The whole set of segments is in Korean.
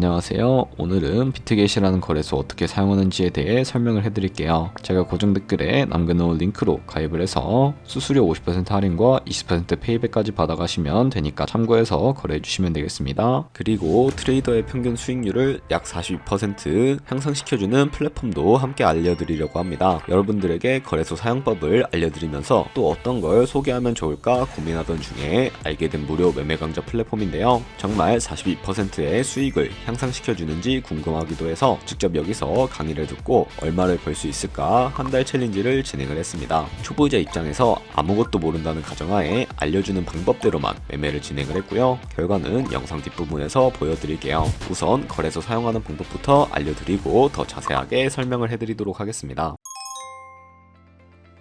안녕하세요. 오늘은 비트겟이라는 거래소 어떻게 사용하는지에 대해 설명을 해드릴게요. 제가 고정 댓글에 남겨놓은 링크로 가입을 해서 수수료 50% 할인과 20% 페이백까지 받아가시면 되니까 참고해서 거래해주시면 되겠습니다. 그리고 트레이더의 평균 수익률을 약 42% 향상시켜주는 플랫폼도 함께 알려드리려고 합니다. 여러분들에게 거래소 사용법을 알려드리면서 또 어떤 걸 소개하면 좋을까 고민하던 중에 알게 된 무료 매매 강좌 플랫폼인데요. 정말 42%의 수익을 향상시켜주는지 궁금하기도 해서 직접 여기서 강의를 듣고 얼마를 벌 수 있을까 한 달 챌린지를 진행을 했습니다. 초보자 입장에서 아무것도 모른다는 가정하에 알려주는 방법대로만 매매를 진행을 했고요. 결과는 영상 뒷부분에서 보여드릴게요. 우선 거래소 사용하는 방법부터 알려드리고 더 자세하게 설명을 해드리도록 하겠습니다.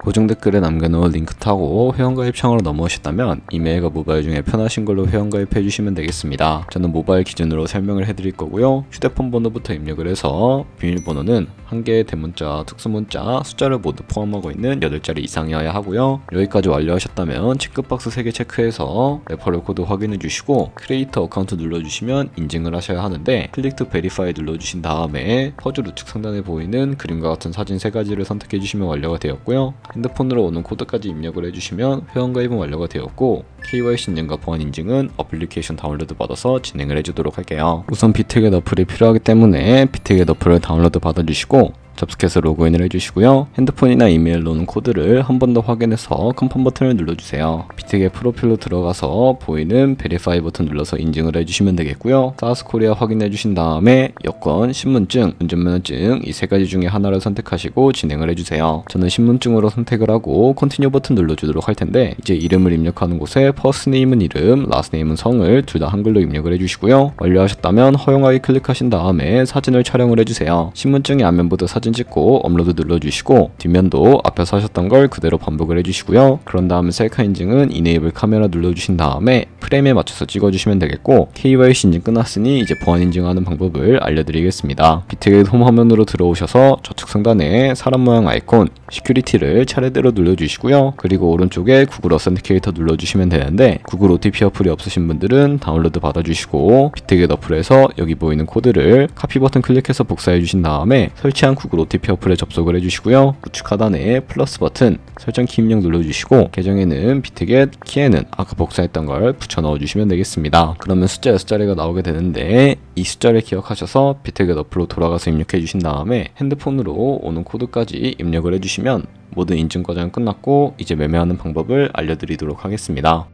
고정 댓글에 남겨놓은 링크 타고 회원가입 창으로 넘어오셨다면 이메일과 모바일 중에 편하신 걸로 회원가입 해주시면 되겠습니다. 저는 모바일 기준으로 설명을 해드릴 거고요. 휴대폰 번호부터 입력을 해서 비밀번호는 한 개의 대문자, 특수문자, 숫자를 모두 포함하고 있는 8자리 이상이어야 하고요. 여기까지 완료하셨다면 체크박스 3개 체크해서 레퍼럴 코드 확인해 주시고 크리에이터 어카운트 눌러주시면 인증을 하셔야 하는데 클릭 투 베리파이 눌러주신 다음에 퍼즐 우측 상단에 보이는 그림과 같은 사진 3가지를 선택해 주시면 완료가 되었고요. 핸드폰으로 오는 코드까지 입력을 해주시면 회원가입은 완료가 되었고 KYC 인증과 보안 인증은 어플리케이션 다운로드 받아서 진행을 해주도록 할게요. 우선 비트겟 어플이 필요하기 때문에 비트겟 어플을 다운로드 받아주시고 접속해서 로그인을 해주시고요. 핸드폰이나 이메일로 오는 코드를 한 번 더 확인해서 컨펌 버튼을 눌러주세요. 비트겟 프로필로 들어가서 보이는 베리파이 버튼 눌러서 인증을 해주시면 되겠고요. 사우스 코리아 확인해주신 다음에 여권, 신분증, 운전면허증 이 3가지 중에 하나를 선택하시고 진행을 해주세요. 저는 신분증으로 선택을 하고 컨티뉴 버튼 눌러주도록 할 텐데 이제 이름을 입력하는 곳에 퍼스트 네임은 이름, 라스트 네임은 성을 둘 다 한글로 입력을 해주시고요. 완료하셨다면 허용하기 클릭하신 다음에 사진을 촬영을 해주세요. 신분증의 앞면부터 사진 찍고 업로드 눌러주시고 뒷면도 앞에서 하셨던 걸 그대로 반복을 해주시고요. 그런 다음에 셀카 인증은 이네이블 카메라 눌러주신 다음에 프레임에 맞춰서 찍어주시면 되겠고 KYC 인증 끝났으니 이제 보안 인증하는 방법을 알려드리겠습니다. 비트겟 홈 화면으로 들어오셔서 좌측 상단에 사람 모양 아이콘 시큐리티를 차례대로 눌러주시고요. 그리고 오른쪽에 구글 어센티케이터 눌러주시면 되는데 구글 OTP 어플이 없으신 분들은 다운로드 받아주시고 비트겟 어플에서 여기 보이는 코드를 카피 버튼 클릭해서 복사해 주신 다음에 설치한 구글 OTP 어플에 접속을 해주시고요. 우측 하단에 플러스 버튼 설정 키 입력 눌러주시고 계정에는 비트겟, 키에는 아까 복사했던 걸 붙여 넣어주시면 되겠습니다. 그러면 숫자 6자리가 나오게 되는데 이 숫자를 기억하셔서 비트겟 어플로 돌아가서 입력해 주신 다음에 핸드폰으로 오는 코드까지 입력을 해주시면 모든 인증 과정은 끝났고 이제 매매하는 방법을 알려드리도록 하겠습니다.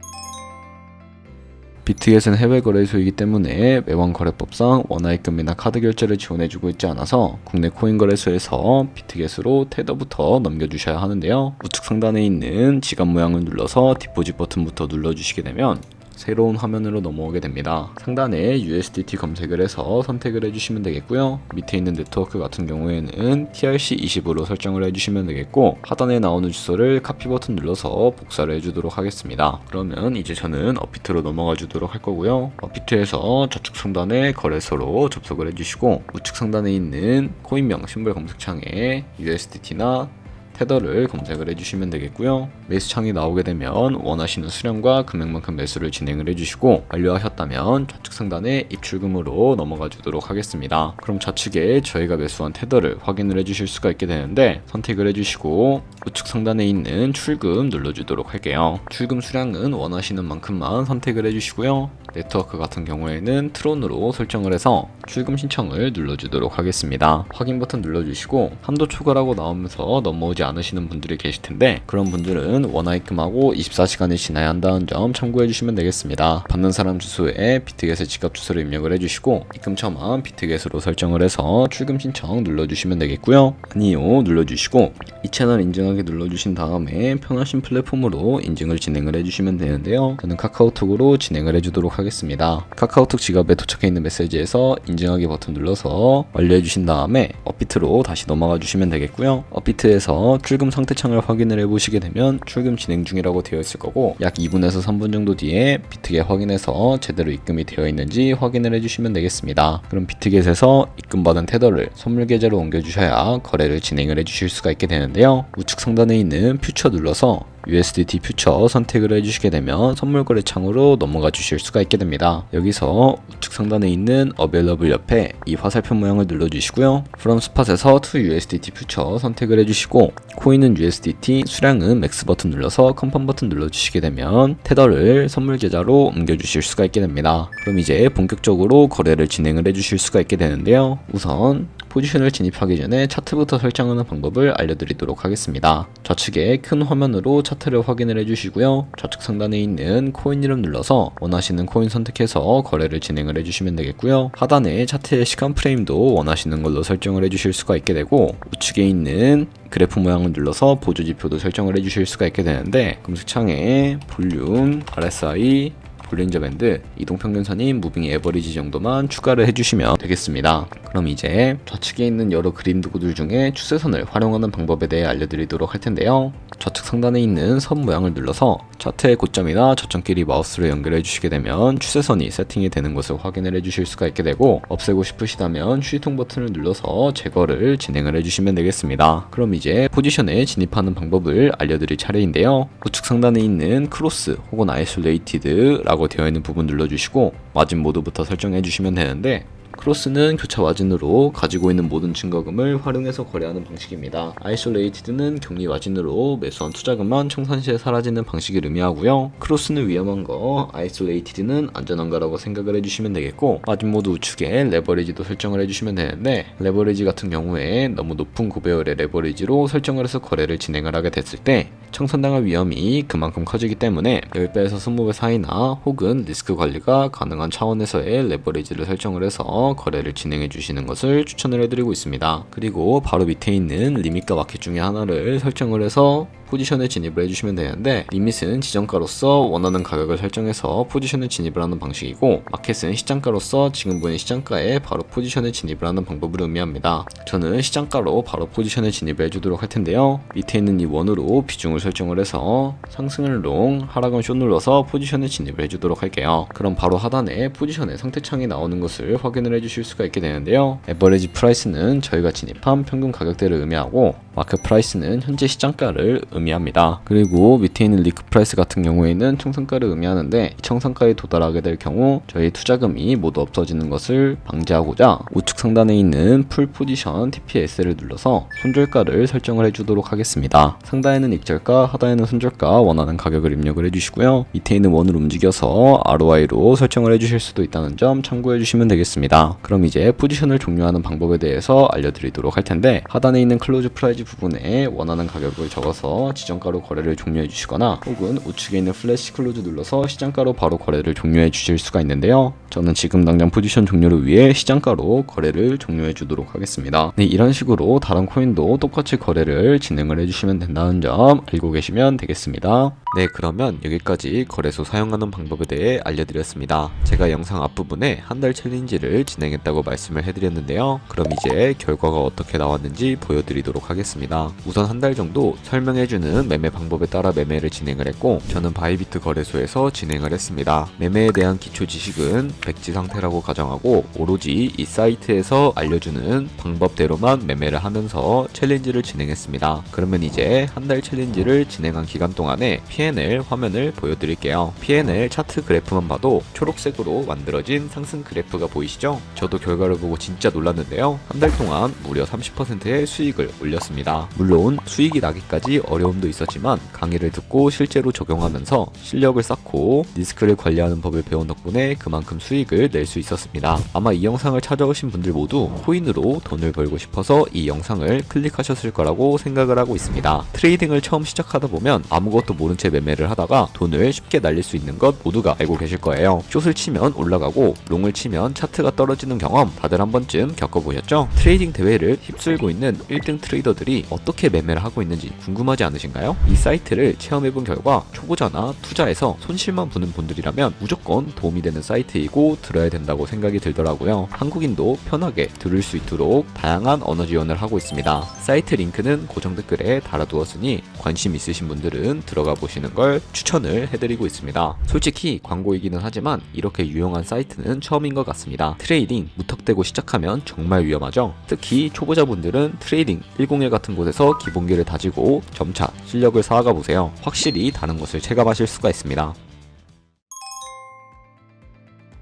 비트겟은 해외 거래소이기 때문에 매번 거래법상 원화입금이나 카드 결제를 지원해주고 있지 않아서 국내 코인 거래소에서 비트겟으로 테더부터 넘겨주셔야 하는데요. 우측 상단에 있는 지갑 모양을 눌러서 디포짓 버튼부터 눌러주시게 되면 새로운 화면으로 넘어오게 됩니다. 상단에 USDT 검색을 해서 선택을 해주시면 되겠고요. 밑에 있는 네트워크 같은 경우에는 TRC20으로 설정을 해주시면 되겠고 하단에 나오는 주소를 카피 버튼 눌러서 복사를 해주도록 하겠습니다. 그러면 이제 저는 업비트로 넘어가 주도록 할 거고요. 업비트에서 좌측 상단에 거래소로 접속을 해주시고 우측 상단에 있는 코인명 심볼 검색창에 USDT나 테더를 검색을 해주시면 되겠고요. 매수창이 나오게 되면 원하시는 수량과 금액만큼 매수를 진행을 해주시고 완료하셨다면 좌측 상단에 입출금으로 넘어가 주도록 하겠습니다. 그럼 좌측에 저희가 매수한 테더를 확인을 해주실 수가 있게 되는데 선택을 해주시고 우측 상단에 있는 출금 눌러주도록 할게요. 출금 수량은 원하시는 만큼만 선택을 해주시고요. 네트워크 같은 경우에는 트론으로 설정을 해서 출금 신청을 눌러주도록 하겠습니다. 확인 버튼 눌러주시고 한도 초과라고 나오면서 넘어오지 않으시는 분들이 계실 텐데 그런 분들은 원화입금하고 24시간이 지나야 한다는 점 참고해 주시면 되겠습니다. 받는 사람 주소에 비트겟의 지갑 주소를 입력을 해주시고 입금처만 비트겟으로 설정을 해서 출금 신청 눌러주시면 되겠고요. 아니요 눌러주시고 이 채널 인증하기 눌러주신 다음에 편하신 플랫폼으로 인증을 진행을 해주시면 되는데요. 저는 카카오톡으로 진행을 해주도록 하겠습니다. 카카오톡 지갑에 도착해 있는 메시지에서 인증하기 버튼 눌러서 완료해 주신 다음에 업비트로 다시 넘어가 주시면 되겠고요. 업비트에서 출금 상태 창을 확인을 해보시게 되면 출금 진행 중이라고 되어 있을 거고 약 2분에서 3분 정도 뒤에 비트겟 확인해서 제대로 입금이 되어 있는지 확인을 해주시면 되겠습니다. 그럼 비트겟에서 입금받은 테더를 선물 계좌로 옮겨주셔야 거래를 진행을 해주실 수가 있게 되는데요. 우측 상단에 있는 퓨처 눌러서 USDT 퓨처 선택을 해주시게 되면 선물 거래 창으로 넘어가 주실 수가 있게 됩니다. 여기서 우측 상단에 있는 Available 옆에 이 화살표 모양을 눌러주시고요. From Spot에서 To USDT 퓨처 선택을 해주시고 코인은 USDT, 수량은 맥스 버튼 눌러서 컨펌 버튼 눌러주시게 되면 테더를 선물 계좌로 옮겨주실 수가 있게 됩니다. 그럼 이제 본격적으로 거래를 진행을 해주실 수가 있게 되는데요. 우선 포지션을 진입하기 전에 차트부터 설정하는 방법을 알려드리도록 하겠습니다. 좌측에 큰 화면으로 차트를 확인을 해주시고요. 좌측 상단에 있는 코인 이름 눌러서 원하시는 코인 선택해서 거래를 진행을 해주시면 되겠고요. 하단에 차트의 시간 프레임도 원하시는 걸로 설정을 해주실 수가 있게 되고 우측에 있는 그래프 모양을 눌러서 보조 지표도 설정을 해주실 수가 있게 되는데 검색창에 볼륨, RSI, 볼린저 밴드, 이동평균선인 무빙 에버리지 정도만 추가를 해주시면 되겠습니다. 그럼 이제 좌측에 있는 여러 그림 도구들 중에 추세선을 활용하는 방법에 대해 알려드리도록 할 텐데요. 좌측 상단에 있는 선 모양을 눌러서 차트의 고점이나 저점끼리 마우스로 연결해 주시게 되면 추세선이 세팅이 되는 것을 확인을 해주실 수가 있게 되고 없애고 싶으시다면 휴지통 버튼을 눌러서 제거를 진행을 해주시면 되겠습니다. 그럼 이제 포지션에 진입하는 방법을 알려드릴 차례인데요. 우측 상단에 있는 크로스 혹은 아이솔레이티드 라고 되어 있는 부분 눌러주시고 마진 모드부터 설정해 주시면 되는데 크로스는 교차 마진으로 가지고 있는 모든 증거금을 활용해서 거래하는 방식입니다. 아이솔레이티드는 격리 마진으로 매수한 투자금만 청산시에 사라지는 방식을 의미하고요. 크로스는 위험한 거, 아이솔레이티드는 안전한 거라고 생각을 해주시면 되겠고 마진 모드 우측에 레버리지도 설정을 해주시면 되는데 레버리지 같은 경우에 너무 높은 고배열의 레버리지로 설정을 해서 거래를 진행을 하게 됐을 때 청산당할 위험이 그만큼 커지기 때문에 10배에서 20배 사이나 혹은 리스크 관리가 가능한 차원에서의 레버리지를 설정을 해서 거래를 진행해 주시는 것을 추천을 해드리고 있습니다. 그리고 바로 밑에 있는 리밋과 마켓 중에 하나를 설정을 해서 포지션에 진입을 해주시면 되는데 리밋은 지정가로서 원하는 가격을 설정해서 포지션에 진입을 하는 방식이고 마켓은 시장가로서 지금 보는 시장가에 바로 포지션에 진입을 하는 방법을 의미합니다. 저는 시장가로 바로 포지션에 진입을 해주도록 할 텐데요. 밑에 있는 이 원으로 비중을 설정을 해서 상승을 롱, 하락은 숏 눌러서 포지션에 진입을 해주도록 할게요. 그럼 바로 하단에 포지션의 상태창이 나오는 것을 확인을 해주실 수가 있게 되는데요. 에버리지 프라이스는 저희가 진입한 평균 가격대를 의미하고 마켓 프라이스는 현재 시장가를 의미합니다. 그리고 밑에 있는 리크 프라이스 같은 경우에는 청산가를 의미하는데 이 청산가에 도달하게 될 경우 저희 투자금이 모두 없어지는 것을 방지하고자 우측 상단에 있는 풀 포지션 TPS를 눌러서 손절가를 설정을 해주도록 하겠습니다. 상단에는 익절가, 하단에는 손절가 원하는 가격을 입력을 해주시고요. 밑에 있는 원을 움직여서 ROI로 설정을 해주실 수도 있다는 점 참고해 주시면 되겠습니다. 그럼 이제 포지션을 종료하는 방법에 대해서 알려드리도록 할 텐데 하단에 있는 클로즈 프라이즈 부분에 원하는 가격을 적어서 지정가로 거래를 종료해 주시거나 혹은 우측에 있는 플래시 클로즈 눌러서 시장가로 바로 거래를 종료해 주실 수가 있는데요. 저는 지금 당장 포지션 종료를 위해 시장가로 거래를 종료해 주도록 하겠습니다. 네, 이런 식으로 다른 코인도 똑같이 거래를 진행을 해주시면 된다는 점 알고 계시면 되겠습니다. 네, 그러면 여기까지 거래소 사용하는 방법에 대해 알려드렸습니다. 제가 영상 앞부분에 한 달 챌린지를 진행했다고 말씀을 해드렸는데요. 그럼 이제 결과가 어떻게 나왔는지 보여드리도록 하겠습니다. 우선 한 달 정도 설명해주는 매매 방법에 따라 매매를 진행을 했고 저는 바이비트 거래소에서 진행을 했습니다. 매매에 대한 기초 지식은 백지 상태라고 가정하고 오로지 이 사이트에서 알려주는 방법대로만 매매를 하면서 챌린지를 진행했습니다. 그러면 이제 한 달 챌린지를 진행한 기간 동안에 P&L 화면을 보여드릴게요. P&L 차트 그래프만 봐도 초록색으로 만들어진 상승 그래프가 보이시죠? 저도 결과를 보고 진짜 놀랐는데요. 한 달 동안 무려 30%의 수익을 올렸습니다. 물론 수익이 나기까지 어려움도 있었지만 강의를 듣고 실제로 적용하면서 실력을 쌓고 리스크를 관리하는 법을 배운 덕분에 그만큼 수익을 낼 수 있었습니다. 아마 이 영상을 찾아오신 분들 모두 코인으로 돈을 벌고 싶어서 이 영상을 클릭하셨을 거라고 생각을 하고 있습니다. 트레이딩을 처음 시작하다 보면 아무것도 모른 채 매매를 하다가 돈을 쉽게 날릴 수 있는 것 모두가 알고 계실 거예요. 숏을 치면 올라가고 롱을 치면 차트가 떨어지는 경험 다들 한 번쯤 겪어보셨죠? 트레이딩 대회를 휩쓸고 있는 1등 트레이더들이 어떻게 매매를 하고 있는지 궁금하지 않으신가요? 이 사이트를 체험해본 결과 초보자나 투자에서 손실만 보는 분들이라면 무조건 도움이 되는 사이트이고 들어야 된다고 생각이 들더라고요. 한국인도 편하게 들을 수 있도록 다양한 언어 지원을 하고 있습니다. 사이트 링크는 고정 댓글에 달아두었으니 관심 있으신 분들은 들어가 보시는 걸 추천을 해드리고 있습니다. 솔직히 광고이기는 하지만 이렇게 유용한 사이트는 처음인 것 같습니다. 트레이딩 무턱대고 시작하면 정말 위험하죠. 특히 초보자분들은 트레이딩 101 같은 곳에서 기본기를 다지고 점차 자, 실력을 쌓아가 보세요. 확실히 다른 것을 체감하실 수가 있습니다.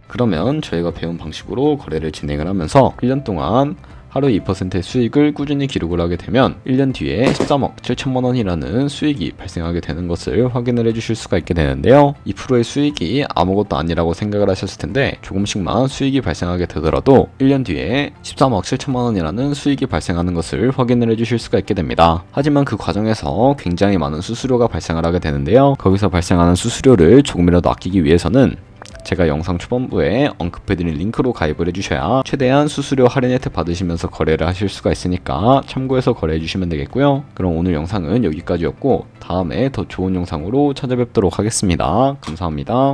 그러면 저희가 배운 방식으로 거래를 진행을 하면서 1년 동안 하루에 2%의 수익을 꾸준히 기록을 하게 되면 1년 뒤에 13억 7천만 원이라는 수익이 발생하게 되는 것을 확인을 해주실 수가 있게 되는데요. 2%의 수익이 아무것도 아니라고 생각을 하셨을 텐데 조금씩만 수익이 발생하게 되더라도 1년 뒤에 13억 7천만 원이라는 수익이 발생하는 것을 확인을 해주실 수가 있게 됩니다. 하지만 그 과정에서 굉장히 많은 수수료가 발생을 하게 되는데요. 거기서 발생하는 수수료를 조금이라도 아끼기 위해서는 제가 영상 초반부에 언급해드린 링크로 가입을 해주셔야 최대한 수수료 할인 혜택 받으시면서 거래를 하실 수가 있으니까 참고해서 거래해주시면 되겠고요. 그럼 오늘 영상은 여기까지였고 다음에 더 좋은 영상으로 찾아뵙도록 하겠습니다. 감사합니다.